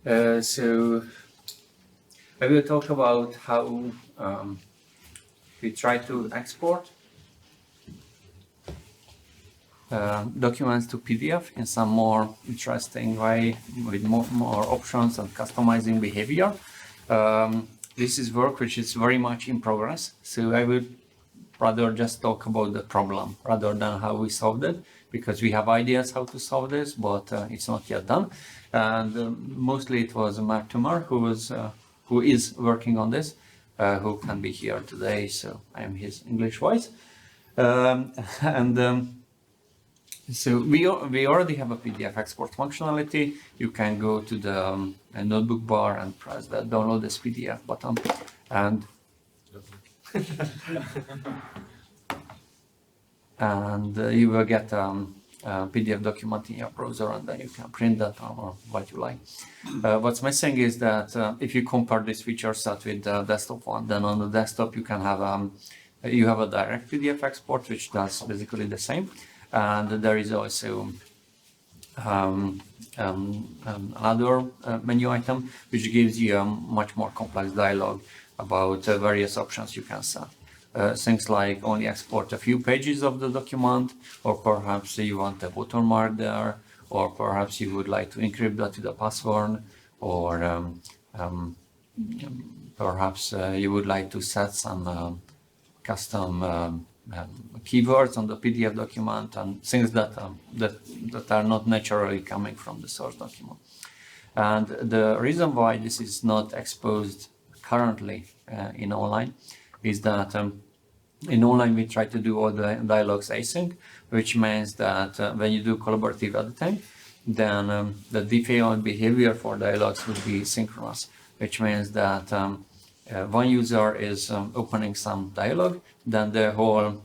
So I will talk about how we try to export documents to PDF in some more interesting way with more options and customizing behavior. This is work which is very much in progress, so I would rather just talk about the problem rather than how we solved it, because we have ideas how to solve this, but it's not yet done. And mostly it was Mark Tumar who is working on this, who can be here today, so I am his English voice. So we already have a PDF export functionality. You can go to the notebook bar and press the download this PDF button, and you will get a PDF document in your browser, and then you can print that or what you like. What's missing is that if you compare this feature set with the desktop one, then on the desktop you can have a direct PDF export, which does basically the same. And there is also another menu item which gives you a much more complex dialog about various options you can set. Things like only export a few pages of the document, or perhaps you want a watermark there, or perhaps you would like to encrypt that with a password, or perhaps you would like to set some custom keywords on the PDF document and things that are not naturally coming from the source document. And the reason why this is not exposed currently in online is that in online we try to do all the dialogues async, which means that when you do collaborative editing, then the default behavior for dialogues would be synchronous, which means that one user is opening some dialogue, then the whole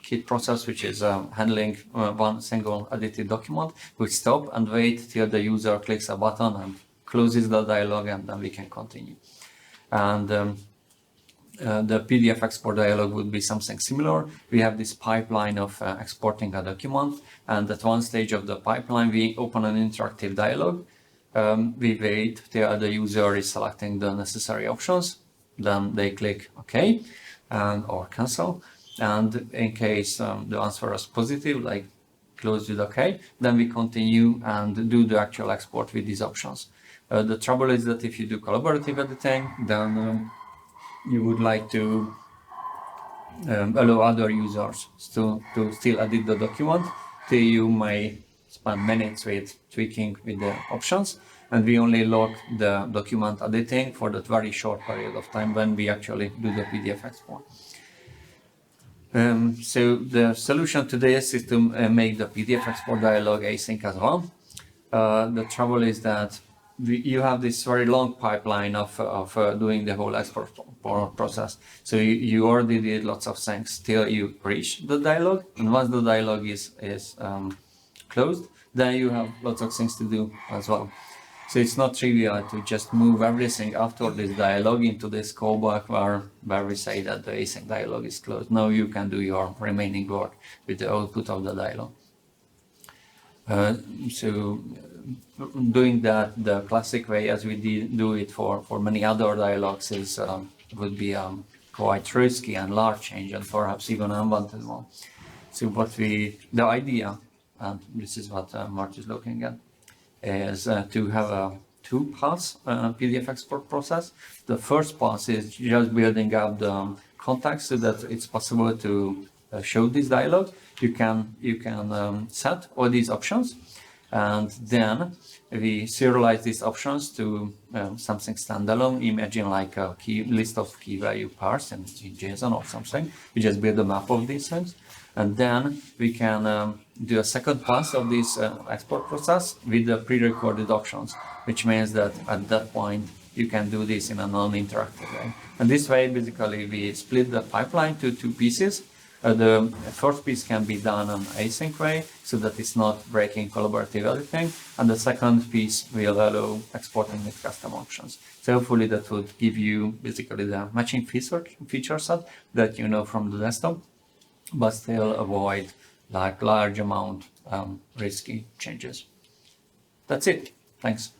kit process, which is handling one single edited document, will stop and wait till the user clicks a button and closes the dialogue, and then we can continue. And the PDF export dialog would be something similar. We have this pipeline of exporting a document, and at one stage of the pipeline we open an interactive dialog. We wait till the user is selecting the necessary options, then they click OK or cancel, and in case the answer is positive, like close with OK, then we continue and do the actual export with these options. The trouble is that if you do collaborative editing, then you would like to allow other users to still edit the document, till you may spend minutes with tweaking with the options, and we only lock the document editing for that very short period of time when we actually do the PDF export. So the solution to this is to make the PDF export dialog async as well. The trouble is that you have this very long pipeline of doing the whole export process. So you already did lots of things till you reach the dialog, and once the dialog is closed, then you have lots of things to do as well. So it's not trivial to just move everything after this dialog into this callback where we say that the async dialog is closed. Now you can do your remaining work with the output of the dialog. So doing that the classic way, as we do it for many other dialogues, would be quite risky and large change, and perhaps even unwanted one. So the idea, and this is what Mark is looking at, is to have a two-pass PDF export process. The first pass is just building up the context so that it's possible to show this dialog. You can set all these options, and then we serialize these options to something standalone. Imagine like a list of key value pairs in JSON or something. We just build a map of these things, and then we can do a second pass of this export process with the pre-recorded options, which means that at that point you can do this in a non-interactive way. And this way, basically, we split the pipeline to two pieces. The first piece can be done on async way, so that it's not breaking collaborative editing, and the second piece will allow exporting with custom options. So hopefully that would give you basically the matching feature set that you know from the desktop, but still avoid like large amount risky changes. That's it. Thanks.